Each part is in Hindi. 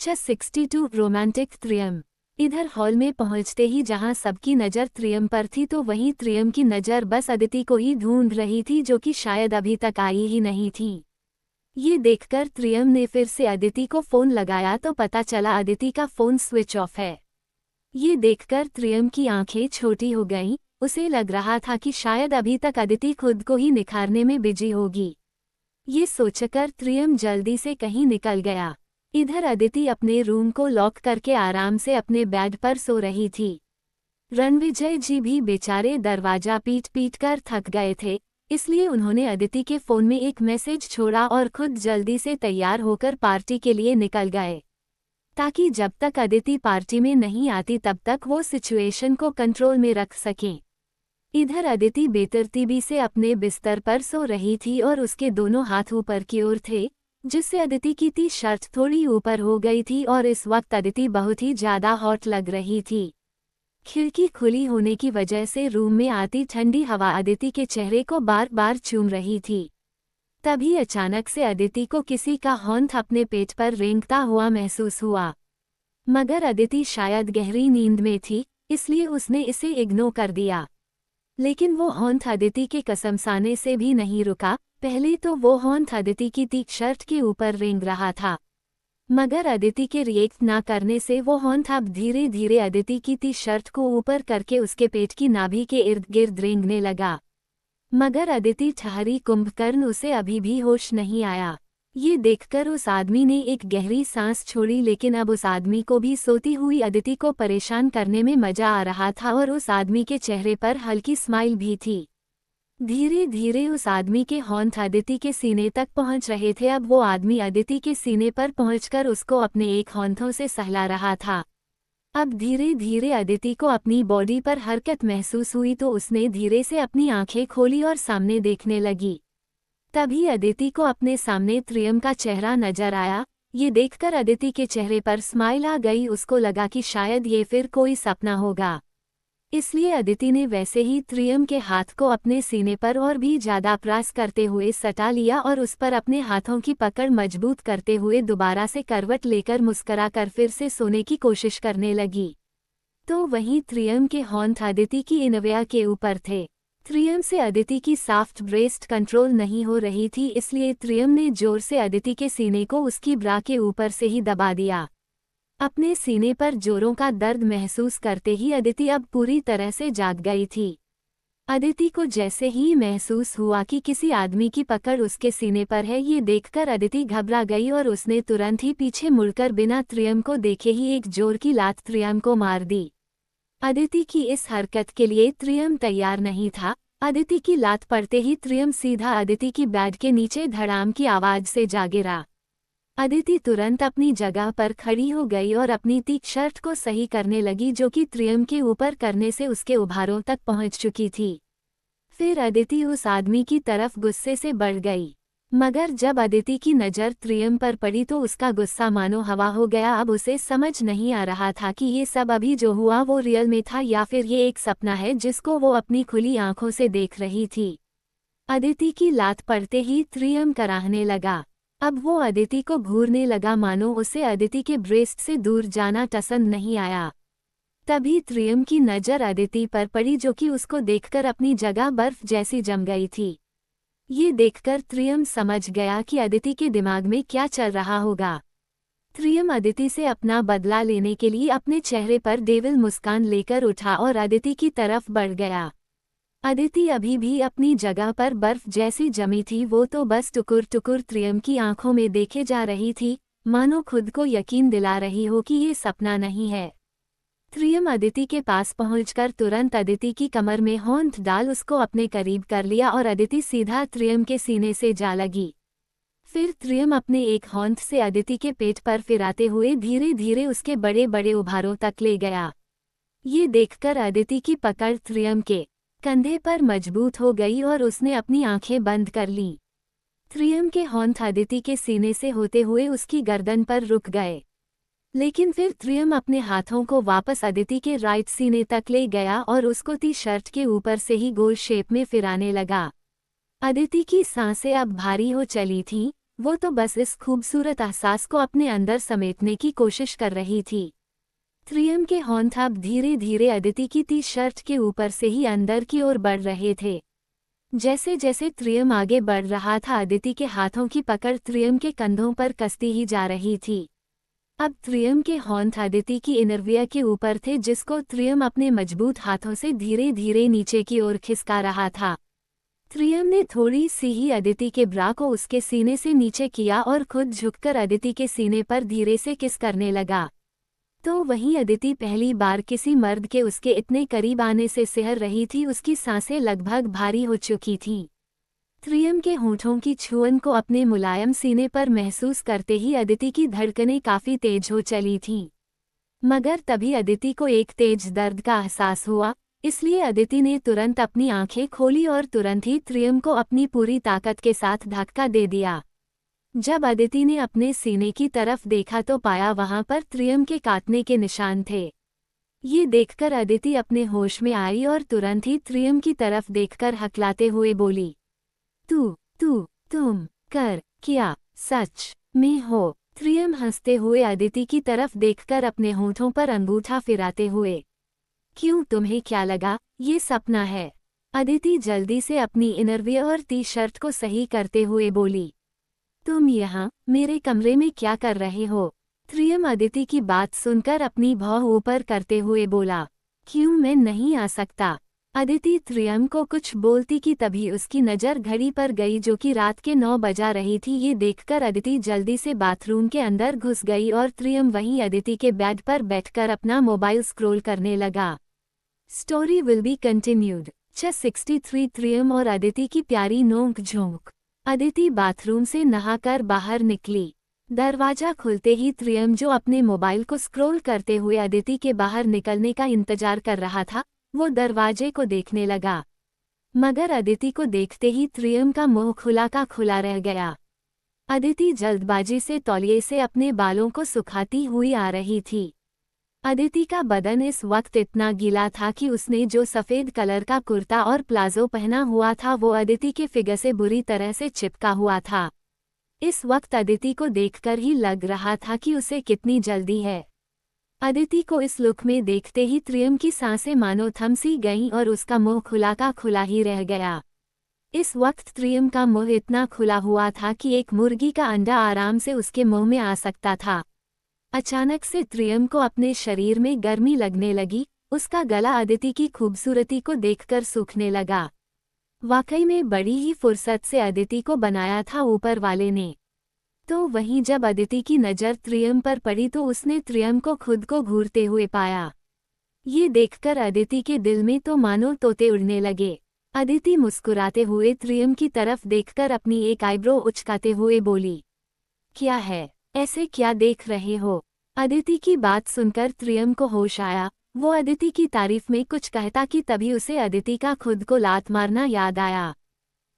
Lecture 62 romantic त्रियम। इधर हॉल में पहुंचते ही जहां सबकी नज़र त्रियम पर थी तो वहीं त्रियम की नज़र बस अदिति को ही ढूंढ रही थी, जो कि शायद अभी तक आई ही नहीं थी। ये देखकर त्रियम ने फिर से अदिति को फ़ोन लगाया तो पता चला अदिति का फ़ोन स्विच ऑफ है। ये देखकर त्रियम की आंखें छोटी हो गईं। उसे लग रहा था कि शायद अभी तक अदिति खुद को ही निखारने में बिजी होगी। ये सोचकर त्रियम जल्दी से कहीं निकल गया। इधर अदिति अपने रूम को लॉक करके आराम से अपने बेड पर सो रही थी। रणविजय जी भी बेचारे दरवाजा पीट पीट कर थक गए थे, इसलिए उन्होंने अदिति के फ़ोन में एक मैसेज छोड़ा और खुद जल्दी से तैयार होकर पार्टी के लिए निकल गए, ताकि जब तक अदिति पार्टी में नहीं आती तब तक वो सिचुएशन को कंट्रोल में रख सकें। इधर अदिति बेतरतीबी से अपने बिस्तर पर सो रही थी और उसके दोनों हाथ ऊपर की ओर थे, जिससे अदिति की टी शर्ट थोड़ी ऊपर हो गई थी और इस वक्त अदिति बहुत ही ज़्यादा हॉट लग रही थी। खिड़की खुली होने की वजह से रूम में आती ठंडी हवा अदिति के चेहरे को बार बार चूम रही थी। तभी अचानक से अदिति को किसी का हॉन्थ अपने पेट पर रेंगता हुआ महसूस हुआ, मगर अदिति शायद गहरी नींद में थी, इसलिए उसने इसे इग्नोर कर दिया। लेकिन वो हॉन्थ अदिति के कसमसाने से भी नहीं रुका। पहले तो वो हॉन्थ अदिति की टी शर्ट के ऊपर रेंग रहा था, मगर अदिति के रिएक्ट ना करने से वो हॉन्थ अब धीरे धीरे अदिति की टी शर्ट को ऊपर करके उसके पेट की नाभि के इर्द गिर्द रेंगने लगा। मगर अदिति ठहरी कुंभकर्ण, उसे अभी भी होश नहीं आया। ये देखकर उस आदमी ने एक गहरी सांस छोड़ी, लेकिन अब उस आदमी को भी सोती हुई अदिति को परेशान करने में मजा आ रहा था और उस आदमी के चेहरे पर हल्की स्माइल भी थी। धीरे धीरे उस आदमी के हॉन्थ अदिति के सीने तक पहुंच रहे थे। अब वो आदमी अदिति के सीने पर पहुंचकर उसको अपने एक हॉन्थों से सहला रहा था। अब धीरे धीरे अदिति को अपनी बॉडी पर हरकत महसूस हुई तो उसने धीरे से अपनी आंखें खोली और सामने देखने लगी। तभी अदिति को अपने सामने त्रियम का चेहरा नजर आया। ये देखकर अदिति के चेहरे पर स्माइल आ गई। उसको लगा कि शायद ये फिर कोई सपना होगा, इसलिए अदिति ने वैसे ही त्रियम के हाथ को अपने सीने पर और भी ज़्यादा प्रेस करते हुए सटा लिया और उस पर अपने हाथों की पकड़ मजबूत करते हुए दोबारा से करवट लेकर मुस्कुराकर फिर से सोने की कोशिश करने लगी। तो वहीं त्रियम के हॉन्थ अदिति की इनविया के ऊपर थे। त्रियम से अदिति की सॉफ्ट ब्रेस्ट कंट्रोल नहीं हो रही थी, इसलिए त्रियम ने जोर से अदिति के सीने को उसकी ब्रा के ऊपर से ही दबा दिया। अपने सीने पर जोरों का दर्द महसूस करते ही अदिति अब पूरी तरह से जाग गई थी। अदिति को जैसे ही महसूस हुआ कि किसी आदमी की पकड़ उसके सीने पर है, ये देखकर अदिति घबरा गई और उसने तुरंत ही पीछे मुड़कर बिना त्रियम को देखे ही एक जोर की लात त्रियम को मार दी। अदिति की इस हरकत के लिए त्रियम तैयार नहीं था। अदिति की लात पड़ते ही त्रियम सीधा अदिति की बेड के नीचे धड़ाम की आवाज से जा गिरा। अदिति तुरंत अपनी जगह पर खड़ी हो गई और अपनी टी शर्ट को सही करने लगी, जो कि त्रियम के ऊपर करने से उसके उभारों तक पहुंच चुकी थी। फिर अदिति उस आदमी की तरफ गुस्से से बढ़ गई, मगर जब अदिति की नज़र त्रियम पर पड़ी तो उसका गुस्सा मानो हवा हो गया। अब उसे समझ नहीं आ रहा था कि ये सब अभी जो हुआ वो रियल में था या फिर ये एक सपना है जिसको वो अपनी खुली आंखों से देख रही थी। अदिति की लात पड़ते ही त्रियम कराहने लगा। अब वो अदिति को घूरने लगा, मानो उसे अदिति के ब्रेस्ट से दूर जाना पसंद नहीं आया। तभी त्रियम की नज़र अदिति पर पड़ी, जो कि उसको देखकर अपनी जगह बर्फ जैसी जम गई थी। ये देखकर त्रियम समझ गया कि अदिति के दिमाग में क्या चल रहा होगा। त्रियम अदिति से अपना बदला लेने के लिए अपने चेहरे पर डेविल मुस्कान लेकर उठा और अदिति की तरफ बढ़ गया। अदिति अभी भी अपनी जगह पर बर्फ जैसी जमी थी। वो तो बस टुकुर टुकुर त्रियम की आंखों में देखे जा रही थी, मानो खुद को यकीन दिला रही हो कि ये सपना नहीं है। त्रियम अदिति के पास पहुंचकर तुरंत अदिति की कमर में हॉन्थ डाल उसको अपने करीब कर लिया और अदिति सीधा त्रियम के सीने से जा लगी। फिर त्रियम अपने एक हॉन्थ से अदिति के पेट पर फिराते हुए धीरे धीरे उसके बड़े बड़े उभारों तक ले गया। ये देखकर अदिति की पकड़ त्रियम के कंधे पर मजबूत हो गई और उसने अपनी आंखें बंद कर लीं। त्रियम के हॉन्थ अदिति के सीने से होते हुए उसकी गर्दन पर रुक गए, लेकिन फिर त्रियम अपने हाथों को वापस अदिति के राइट सीने तक ले गया और उसको टी शर्ट के ऊपर से ही गोल शेप में फिराने लगा। अदिति की सांसें अब भारी हो चली थीं, वो तो बस इस खूबसूरत एहसास को अपने अंदर समेटने की कोशिश कर रही थी। त्रियम के होंठ अब धीरे धीरे अदिति की टी शर्ट के ऊपर से ही अंदर की ओर बढ़ रहे थे। जैसे जैसे त्रियम आगे बढ़ रहा था, अदिति के हाथों की पकड़ त्रियम के कंधों पर कसती ही जा रही थी। अब त्रियम के होंठ अदिति की इनरवियर के ऊपर थे, जिसको त्रियम अपने मजबूत हाथों से धीरे धीरे नीचे की ओर खिसका रहा था। त्रियम ने थोड़ी सी ही अदिति के ब्रा को उसके सीने से नीचे किया और खुद झुककर अदिति के सीने पर धीरे से किस करने लगा। तो वहीं अदिति पहली बार किसी मर्द के उसके इतने करीब आने से सिहर रही थी। उसकी सांसें लगभग भारी हो चुकी थीं। त्रियम के होठों की छुअन को अपने मुलायम सीने पर महसूस करते ही अदिति की धड़कनें काफी तेज हो चली थीं। मगर तभी अदिति को एक तेज दर्द का एहसास हुआ, इसलिए अदिति ने तुरंत अपनी आंखें खोली और तुरंत ही त्रियम को अपनी पूरी ताकत के साथ धक्का दे दिया। जब अदिति ने अपने सीने की तरफ देखा तो पाया वहां पर त्रियम के काटने के निशान थे। ये देखकर अदिति अपने होश में आई और तुरंत ही त्रियम की तरफ देखकर हकलाते हुए बोली, तुम क्या सच में हो? त्रियम हंसते हुए अदिति की तरफ देखकर अपने होठों पर अंगूठा फिराते हुए, क्यों, तुम्हें क्या लगा ये सपना है? अदिति जल्दी से अपनी इनरवियर और टी शर्ट को सही करते हुए बोली, तुम यहाँ मेरे कमरे में क्या कर रहे हो? त्रियम अदिति की बात सुनकर अपनी भौं ऊपर करते हुए बोला, क्यों, मैं नहीं आ सकता। अदिति त्रियम को कुछ बोलती कि तभी उसकी नज़र घड़ी पर गई जो कि रात के 9 बजा रही थी। ये देखकर अदिति जल्दी से बाथरूम के अंदर घुस गई और त्रियम वहीं अदिति के बेड पर बैठकर अपना मोबाइल स्क्रॉल करने लगा। Story will be continued. 63 त्रियम और अदिति की प्यारी नोक झोंक। अदिति बाथरूम से नहाकर बाहर निकली। दरवाजा खुलते ही त्रियम, जो अपने मोबाइल को स्क्रॉल करते हुए अदिति के बाहर निकलने का इंतजार कर रहा था, वो दरवाजे को देखने लगा। मगर अदिति को देखते ही त्रियम का मुंह खुला का खुला रह गया। अदिति जल्दबाजी से तौलिए से अपने बालों को सुखाती हुई आ रही थी। अदिति का बदन इस वक्त इतना गीला था कि उसने जो सफ़ेद कलर का कुर्ता और प्लाजो पहना हुआ था वो अदिति के फिगर से बुरी तरह से चिपका हुआ था। इस वक्त अदिति को देखकर ही लग रहा था कि उसे कितनी जल्दी है। अदिति को इस लुक में देखते ही त्रियम की सांसें मानो थम सी गईं और उसका मुंह खुला का खुला ही रह गया। इस वक्त त्रियम का मुंह इतना खुला हुआ था कि एक मुर्गी का अंडा आराम से उसके मुंह में आ सकता था। अचानक से त्रियम को अपने शरीर में गर्मी लगने लगी। उसका गला अदिति की खूबसूरती को देखकर सूखने लगा। वाकई में बड़ी ही फुर्सत से अदिति को बनाया था ऊपर वाले ने। तो वहीं जब अदिति की नज़र त्रियम पर पड़ी तो उसने त्रियम को खुद को घूरते हुए पाया। ये देखकर अदिति के दिल में तो मानो तोते उड़ने लगे। अदिति मुस्कुराते हुए त्रियम की तरफ देखकर अपनी एक आईब्रो उचकाते हुए बोली, क्या है, ऐसे क्या देख रहे हो? अदिति की बात सुनकर त्रियम को होश आया। वो अदिति की तारीफ में कुछ कहता कि तभी उसे अदिति का खुद को लात मारना याद आया।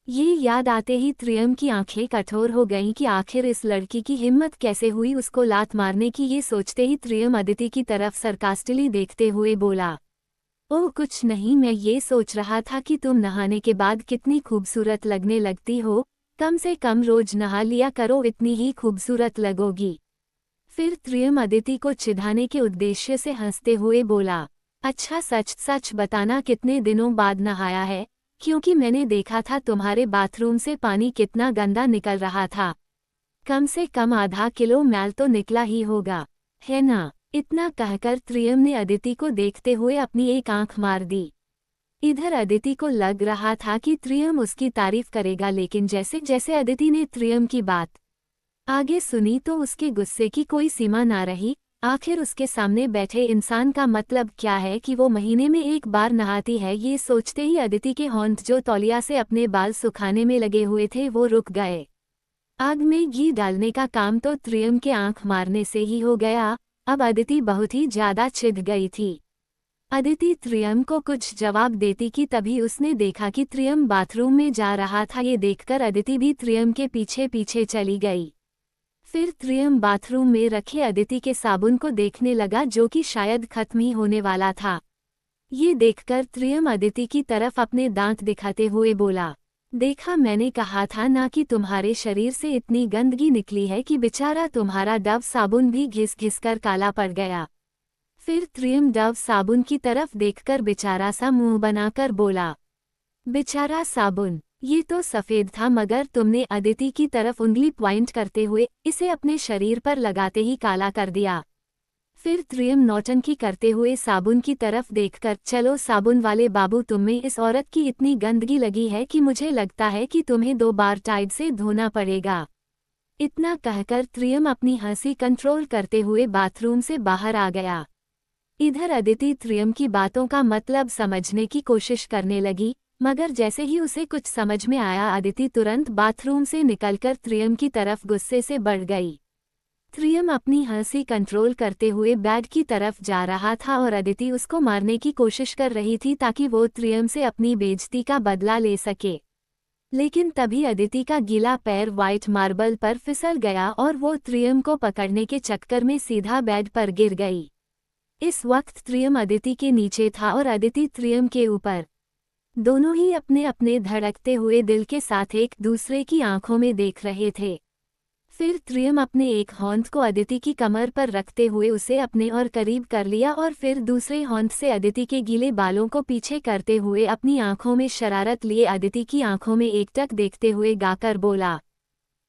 ये याद आते ही त्रियम की आंखें कठोर हो गईं कि आखिर इस लड़की की हिम्मत कैसे हुई उसको लात मारने की। ये सोचते ही त्रियम अदिति की तरफ सरकास्टिली देखते हुए बोला, ओह कुछ नहीं, मैं ये सोच रहा था कि तुम नहाने के बाद कितनी खूबसूरत लगने लगती हो। कम से कम रोज नहा लिया करो, इतनी ही खूबसूरत लगोगी। फिर त्रियम अदिति को चिढ़ाने के उद्देश्य से हंसते हुए बोला, अच्छा सच सच बताना कितने दिनों बाद नहाया है, क्योंकि मैंने देखा था तुम्हारे बाथरूम से पानी कितना गंदा निकल रहा था। कम से कम आधा किलो मैल तो निकला ही होगा, है ना? इतना कहकर त्रियम ने अदिति को देखते हुए अपनी एक आंख मार दी। इधर अदिति को लग रहा था कि त्रियम उसकी तारीफ करेगा, लेकिन जैसे जैसे अदिति ने त्रियम की बात आगे सुनी तो उसके गुस्से की कोई सीमा ना रही। आखिर उसके सामने बैठे इंसान का मतलब क्या है कि वो महीने में एक बार नहाती है। ये सोचते ही अदिति के होंठ जो तौलिया से अपने बाल सुखाने में लगे हुए थे वो रुक गए। आग में घी डालने का काम तो त्रियम के आंख मारने से ही हो गया। अब अदिति बहुत ही ज्यादा चिढ़ गई थी। अदिति त्रियम को कुछ जवाब देती कि तभी उसने देखा कि त्रियम बाथरूम में जा रहा था। ये देखकर अदिति भी त्रियम के पीछे पीछे चली गई। फिर त्रियम बाथरूम में रखे अदिति के साबुन को देखने लगा जो कि शायद खत्म ही होने वाला था। ये देखकर त्रियम अदिति की तरफ अपने दांत दिखाते हुए बोला, देखा, मैंने कहा था ना कि तुम्हारे शरीर से इतनी गंदगी निकली है कि बेचारा तुम्हारा डव साबुन भी घिस घिस कर काला पड़ गया। फिर त्रियम डव साबुन की तरफ देखकर बेचारा सा मुंह बनाकर बोला, बेचारा साबुन, ये तो सफेद था मगर तुमने अदिति की तरफ उंगली पॉइंट करते हुए इसे अपने शरीर पर लगाते ही काला कर दिया। फिर त्रियम नौटंकी करते हुए साबुन की तरफ देखकर, चलो साबुन वाले बाबू, तुम्हें इस औरत की इतनी गंदगी लगी है कि मुझे लगता है कि तुम्हें 2 बार टाइड से धोना पड़ेगा। इतना कहकर त्रियम अपनी हंसी कंट्रोल करते हुए बाथरूम से बाहर आ गया। इधर अदिति त्रियम की बातों का मतलब समझने की कोशिश करने लगी, मगर जैसे ही उसे कुछ समझ में आया अदिति तुरंत बाथरूम से निकलकर त्रियम की तरफ गुस्से से बढ़ गई। त्रियम अपनी हंसी कंट्रोल करते हुए बेड की तरफ जा रहा था और अदिति उसको मारने की कोशिश कर रही थी ताकि वो त्रियम से अपनी बेइज्जती का बदला ले सके। लेकिन तभी अदिति का गीला पैर व्हाइट मार्बल पर फिसल गया और वो त्रियम को पकड़ने के चक्कर में सीधा बेड पर गिर गई। इस वक्त त्रियम अदिति के नीचे था और अदिति त्रियम के ऊपर। दोनों ही अपने अपने धड़कते हुए दिल के साथ एक दूसरे की आंखों में देख रहे थे। फिर त्रियम अपने एक हाथ को अदिति की कमर पर रखते हुए उसे अपने और करीब कर लिया और फिर दूसरे हाथ से अदिति के गीले बालों को पीछे करते हुए अपनी आंखों में शरारत लिए अदिति की आंखों में एकटक देखते हुए गाकर बोला,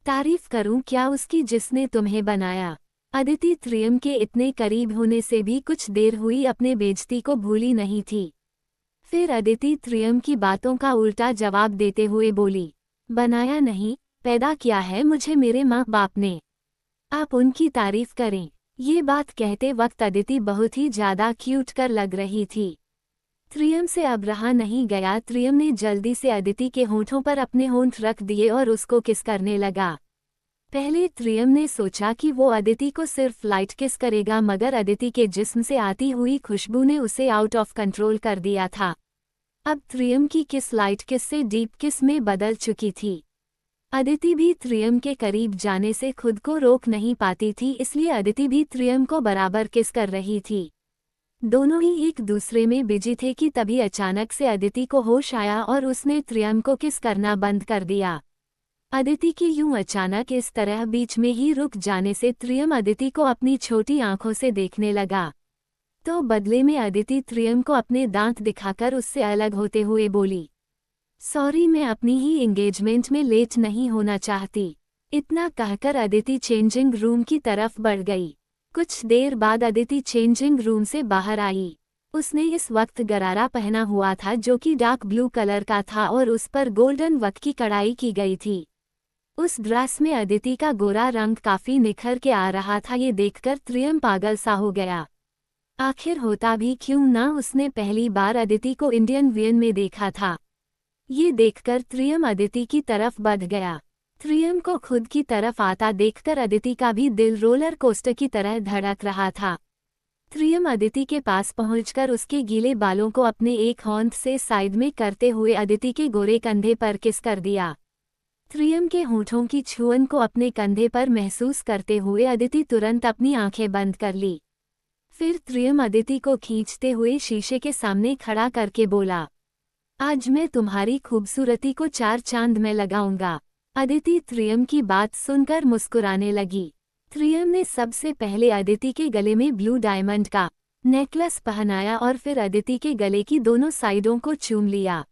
तारीफ करूं क्या उसकी जिसने तुम्हें बनाया। अदिति त्रियम के इतने करीब होने से भी कुछ देर हुई अपने बेइज्जती को भूली नहीं थी। फिर अदिति त्रियम की बातों का उल्टा जवाब देते हुए बोली, बनाया नहीं, पैदा किया है मुझे मेरे माँ बाप ने। आप उनकी तारीफ करें। ये बात कहते वक्त अदिति बहुत ही ज्यादा क्यूट कर लग रही थी। त्रियम से अब रहा नहीं गया। त्रियम ने जल्दी से अदिति के होंठों पर अपने होंठ रख दिए और उसको किस करने लगा। पहले त्रियम ने सोचा कि वो अदिति को सिर्फ लाइट किस करेगा, मगर अदिति के जिस्म से आती हुई खुशबू ने उसे आउट ऑफ कंट्रोल कर दिया था। अब त्रियम की किस लाइट किस से डीप किस में बदल चुकी थी। अदिति भी त्रियम के करीब जाने से खुद को रोक नहीं पाती थी, इसलिए अदिति भी त्रियम को बराबर किस कर रही थी। दोनों ही एक दूसरे में बिजी थे कि तभी अचानक से अदिति को होश आया और उसने त्रियम को किस करना बंद कर दिया। अदिति की यूं अचानक इस तरह बीच में ही रुक जाने से त्रियम अदिति को अपनी छोटी आंखों से देखने लगा। तो बदले में अदिति त्रियम को अपने दांत दिखाकर उससे अलग होते हुए बोली, सॉरी, मैं अपनी ही एंगेजमेंट में लेट नहीं होना चाहती। इतना कहकर अदिति चेंजिंग रूम की तरफ बढ़ गई। कुछ देर बाद अदिति चेंजिंग रूम से बाहर आई। उसने इस वक्त गरारा पहना हुआ था जो कि डार्क ब्लू कलर का था और उस पर गोल्डन वर्क की कढ़ाई की गई थी। उस ड्रेस में अदिति का गोरा रंग काफी निखर के आ रहा था। ये देखकर त्रियम पागल सा हो गया। आखिर होता भी क्यों ना, उसने पहली बार अदिति को इंडियन वियन में देखा था। ये देखकर त्रियम अदिति की तरफ बढ़ गया। त्रियम को खुद की तरफ आता देखकर अदिति का भी दिल रोलर कोस्टर की तरह धड़क रहा था। त्रियम अदिति के पास पहुंचकर उसके गीले बालों को अपने एक हाथ से साइड में करते हुए अदिति के गोरे कंधे पर किस कर दिया। त्रियम के होंठों की छुअन को अपने कंधे पर महसूस करते हुए अदिति तुरंत अपनी आंखें बंद कर ली। फिर त्रियम अदिति को खींचते हुए शीशे के सामने खड़ा करके बोला, आज मैं तुम्हारी खूबसूरती को 4 चांद में लगाऊंगा। अदिति त्रियम की बात सुनकर मुस्कुराने लगी। त्रियम ने सबसे पहले अदिति के गले में ब्लू डायमंड का नेकलेस पहनाया और फिर अदिति के गले की दोनों साइडों को चूम लिया।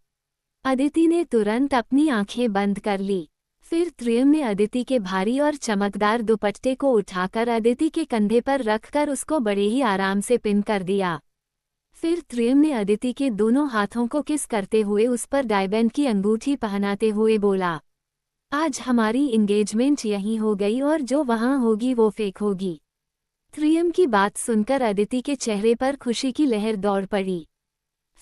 अदिति ने तुरंत अपनी आंखें बंद कर ली। फिर त्रियम ने अदिति के भारी और चमकदार दुपट्टे को उठाकर अदिति के कंधे पर रखकर उसको बड़े ही आराम से पिन कर दिया। फिर त्रियम ने अदिति के दोनों हाथों को किस करते हुए उस पर डायमंड की अंगूठी पहनाते हुए बोला, आज हमारी एंगेजमेंट यहीं हो गई और जो वहां होगी वो फेक होगी। त्रियम की बात सुनकर अदिति के चेहरे पर खुशी की लहर दौड़ पड़ी।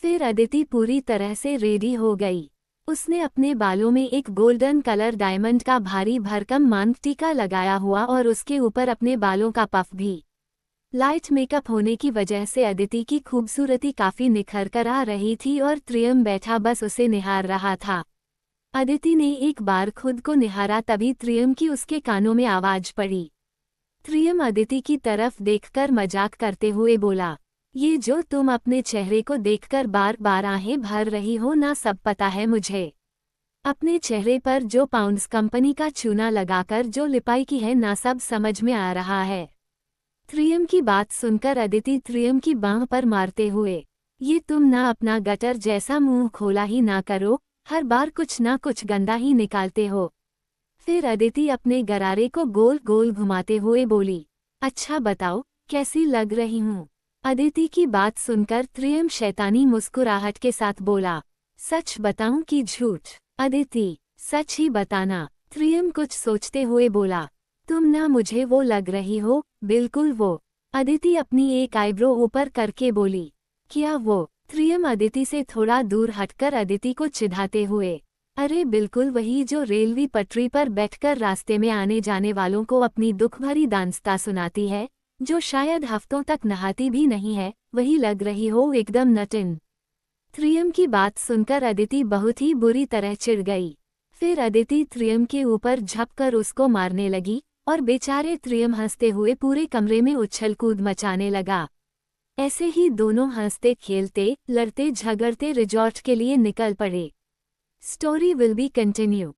फिर अदिति पूरी तरह से रेडी हो गई। उसने अपने बालों में एक गोल्डन कलर डायमंड का भारी भरकम मांग टीका लगाया हुआ और उसके ऊपर अपने बालों का पफ भी। लाइट मेकअप होने की वजह से अदिति की खूबसूरती काफी निखर कर आ रही थी और त्रियम बैठा बस उसे निहार रहा था। अदिति ने एक बार खुद को निहारा, तभी त्रियम की उसके कानों में आवाज पड़ी। त्रियम अदिति की तरफ देखकर मजाक करते हुए बोला, ये जो तुम अपने चेहरे को देखकर बार बार आहें भर रही हो ना, सब पता है मुझे। अपने चेहरे पर जो पाउंड्स कंपनी का चूना लगाकर जो लिपाई की है ना सब समझ में आ रहा है। त्रियम की बात सुनकर अदिति त्रियम की बांह पर मारते हुए, ये तुम ना अपना गटर जैसा मुंह खोला ही ना करो, हर बार कुछ ना कुछ गंदा ही निकालते हो। फिर अदिति अपने गरारे को गोल गोल घुमाते हुए बोली, अच्छा बताओ कैसी लग रही हूँ। अदिति की बात सुनकर त्रियम शैतानी मुस्कुराहट के साथ बोला, सच बताऊं कि झूठ। अदिति, सच ही बताना। त्रियम कुछ सोचते हुए बोला, तुम ना मुझे वो लग रही हो, बिल्कुल वो। अदिति अपनी एक आईब्रो ऊपर करके बोली, क्या वो। त्रियम अदिति से थोड़ा दूर हटकर अदिति को चिढ़ाते हुए, अरे बिल्कुल वही जो रेलवे पटरी पर बैठकर रास्ते में आने जाने वालों को अपनी दुख भरी दास्तां सुनाती है, जो शायद हफ्तों तक नहाती भी नहीं है, वही लग रही हो एकदम नटिन। त्रियम की बात सुनकर अदिति बहुत ही बुरी तरह चिढ़ गई। फिर अदिति त्रियम के ऊपर झपकर उसको मारने लगी और बेचारे त्रियम हंसते हुए पूरे कमरे में उछल कूद मचाने लगा। ऐसे ही दोनों हंसते खेलते लड़ते झगड़ते रिजॉर्ट के लिए निकल पड़े। Story will be continue.